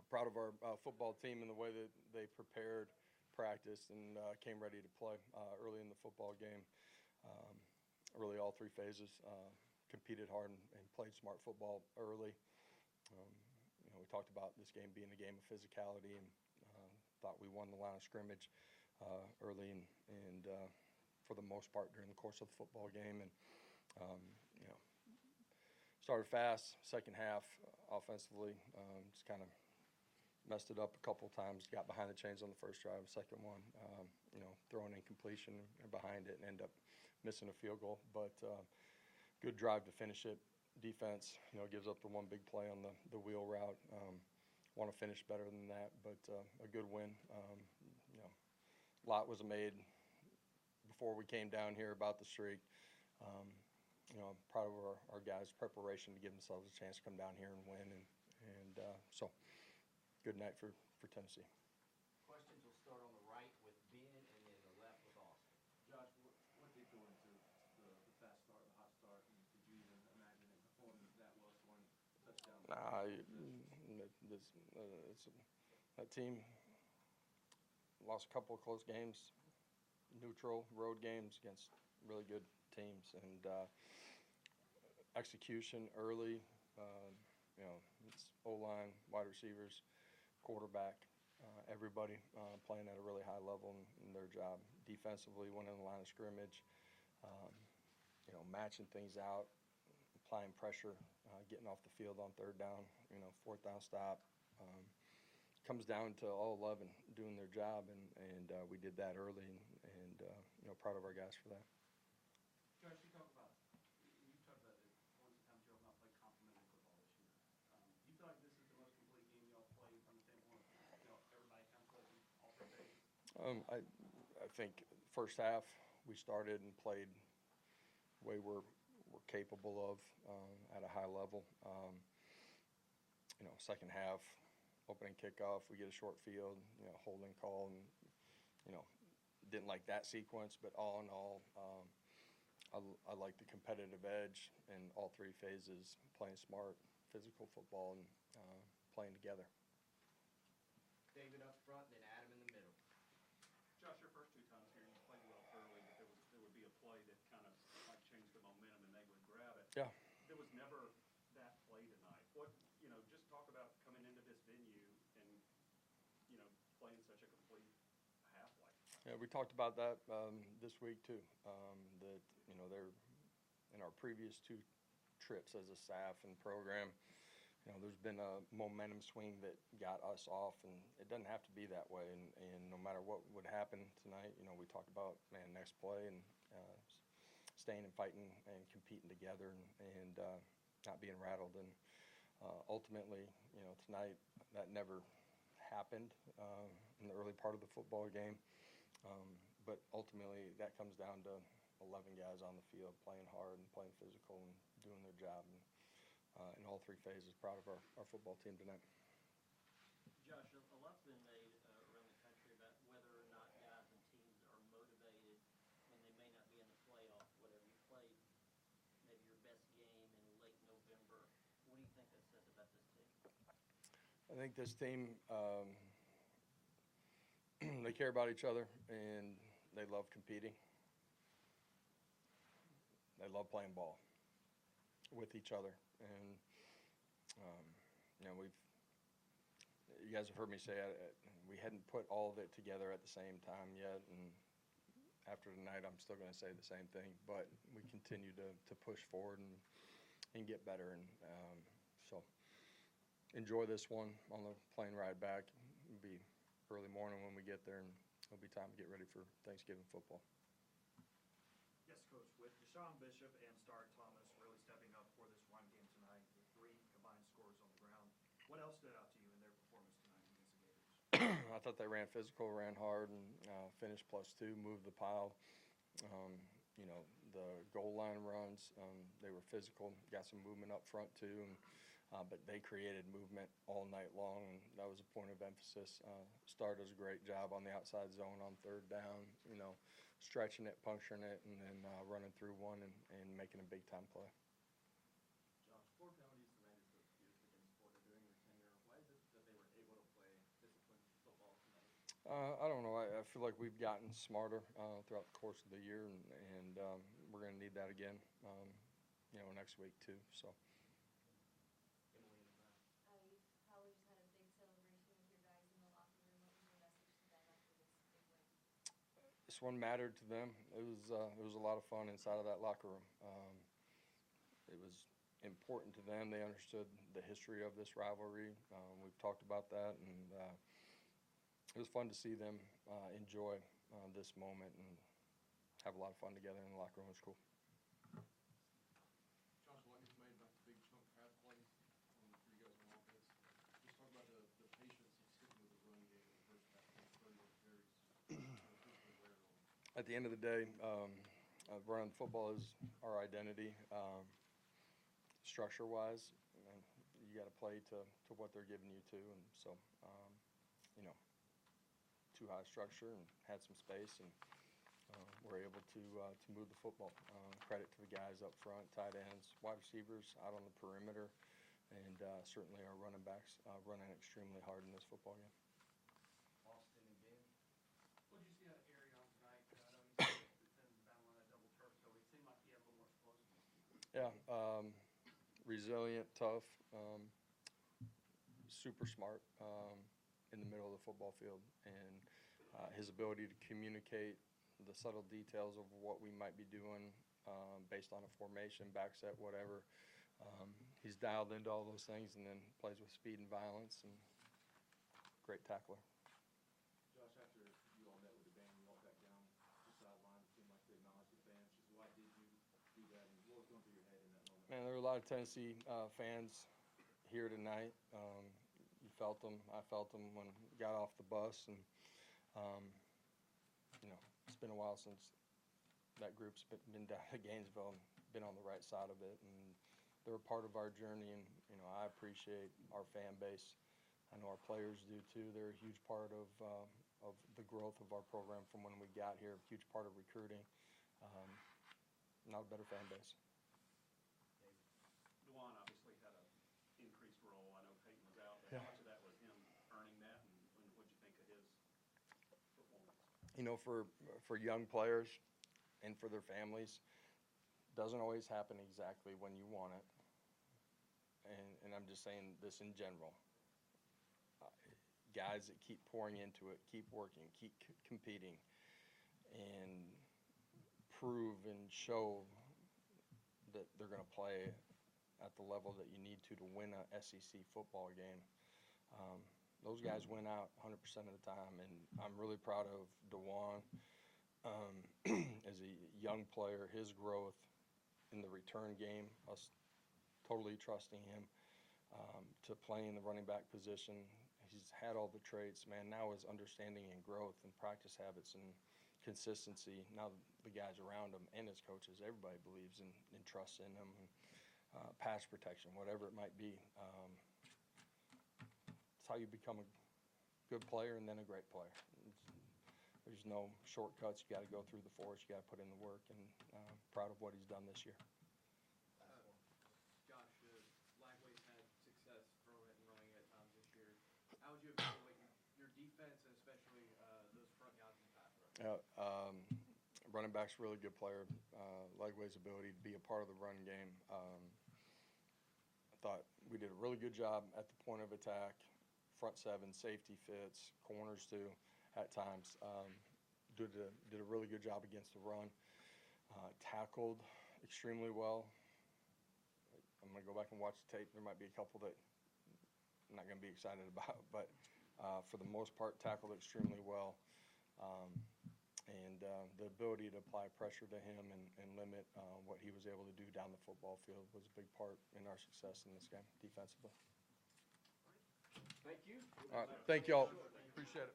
proud of our football team and the way that they prepared, practiced, and came ready to play early in the football game. Really all three phases, competed hard and played smart football early. We talked about this game being a game of physicality, and thought we won the line of scrimmage early and for the most part during the course of the football game. And started fast. Second half offensively, just kind of messed it up a couple of times. Got behind the chains on the first drive. Second one, throwing incompletion and behind it and end up missing a field goal. But good drive to finish it. Defense, gives up the one big play on the wheel route. Want to finish better than that, but a good win. A lot was made before we came down here about the streak. I'm proud of our guys' preparation to give themselves a chance to come down here and win. And so, good night for Tennessee. Questions will start on the right with Ben and then the left with Austin. Josh, what did go into the fast start, the hot start? And did you even imagine it performing that well, scoring touchdowns? That team lost a couple of close games, neutral road games against really good teams, and execution early. It's O-line, wide receivers, quarterback, everybody playing at a really high level in their job. Defensively, winning the line of scrimmage, matching things out, applying pressure, getting off the field on third down, fourth down stop. Comes down to all 11 doing their job, and we did that early, and proud of our guys for that. Josh, you talked about it once the time you'll not play complementary football this year. Do you feel like this is the most complete game y'all played from the standpoint of everybody kind of clicking all three phases? I think first half we started and played the way we're capable of at a high level. Second half, opening kickoff, we get a short field, holding call, and didn't like that sequence. But all in all, I like the competitive edge in all three phases, playing smart, physical football, and playing together. David up front, then Adam in the middle. Josh, your first two times here, you played well early, but there would be a play that kind of like changed the momentum and they would grab it. Yeah. There was never that play tonight. Just talk about coming into this venue and, playing such a complete half-like. Yeah, we talked about that this week too. That they're in our previous two trips as a staff and program. There's been a momentum swing that got us off, and it doesn't have to be that way. And no matter what would happen tonight, we talked about next play and staying and fighting and competing together and not being rattled. And ultimately, tonight that never happened in the early part of the football game. But ultimately, that comes down to 11 guys on the field playing hard and playing physical and doing their job. And in all three phases, proud of our football team tonight. Josh, a lot's been made around the country about whether or not guys and teams are motivated when they may not be in the playoff, whatever. You played maybe your best game in late November. What do you think that says about this team? I think this team, they care about each other, and they love competing. They love playing ball with each other. And, you guys have heard me say we hadn't put all of it together at the same time yet. And after tonight, I'm still going to say the same thing. But we continue to push forward and get better. And so enjoy this one on the plane ride back. It'll be early morning when we get there, and it'll be time to get ready for Thanksgiving football. Yes, Coach. With Deshaun Bishop and Stark Thomas really stepping up for this run game tonight, with 3 combined scores on the ground, what else stood out to you in their performance tonight against the Gators? I thought they ran physical, ran hard, and finished +2, moved the pile. The goal line runs, they were physical, got some movement up front too, but they created movement all night long, and that was a point of emphasis. Star does a great job on the outside zone on third down, stretching it, puncturing it, and then running through one and making a big-time play. Josh, 4 penalties tonight is the fewest against Florida during your tenure. Why is it that they were able to I don't know. I feel like we've gotten smarter throughout the course of the year, and we're going to need that again, next week too. So. Emily in the back. You probably just had a big celebration with your guys in the locker room. What was your message to them after this big win? This one mattered to them. It was a lot of fun inside of that locker room. It was important to them. They understood the history of this rivalry. We've talked about that, and it was fun to see them enjoy this moment and have a lot of fun together in the locker room. It was cool. Josh, a lot gets made about the big chunk pass plays for you guys on offense. Just talk about the patience of sticking with the run game in the first half, 31 carries. Physically wearing on them. At the end of the day, running football is our identity. Structure-wise, you got to play to what they're giving you to, and so too high structure and had some space, and we're able to move the football. Credit to the guys up front, tight ends, wide receivers out on the perimeter, and certainly our running backs running extremely hard in this football game. Austin again. What did you see out of Arion tonight? I know he's been battling that double turf, so it seemed like he had a little more explosiveness. Yeah, resilient, tough, super smart in the middle of the football field, and his ability to communicate the subtle details of what we might be doing based on a formation, back set, whatever. He's dialed into all those things, and then plays with speed and violence, and great tackler. Josh, after you all met with the band, you walked back down the sideline. It seemed like they acknowledged the fans. Just why did you do that, and what was going through your head in that moment? Man, there were a lot of Tennessee fans here tonight. You felt them. I felt them when we got off the bus, and it's been a while since that group's been down to Gainesville and been on the right side of it, and they're a part of our journey, and I appreciate our fan base. I know our players do too. They're a huge part of the growth of our program from when we got here, a huge part of recruiting. Not a better fan base. Dewan obviously had an increased role. I know Peyton was out, but Yeah. how much of that was him earning that, and what'd you think of his performance? For young players and for their families, doesn't always happen exactly when you want it. And I'm just saying this in general. Guys that keep pouring into it, keep working, keep competing, and prove and show that they're going to play at the level that you need to win a SEC football game. Those guys win out 100% of the time, and I'm really proud of Dewan as a young player, his growth in the return game, us totally trusting him to play in the running back position. He's had all the traits, man. Now his understanding and growth and practice habits and consistency. Now the guys around him and his coaches, everybody believes and trusts in him. And, pass protection, whatever it might be. It's how you become a good player and then a great player. There's no shortcuts. You got to go through the forest. You got to put in the work, and proud of what he's done this year. Josh, Lagway's had success throwing it and running at times this year. How would you evaluate your defense, and especially those front guys in the pass rush? Running back's a really good player. Lagway's ability to be a part of the run game. I thought we did a really good job at the point of attack, front seven, safety fits, corners too, at times. Did a really good job against the run. Tackled extremely well. I'm going to go back and watch the tape. There might be a couple that I'm not going to be excited about, but for the most part, tackled extremely well. And the ability to apply pressure to him and limit what he was able to do down the football field was a big part in our success in this game defensively. Thank you. All right, thank you all. Appreciate it.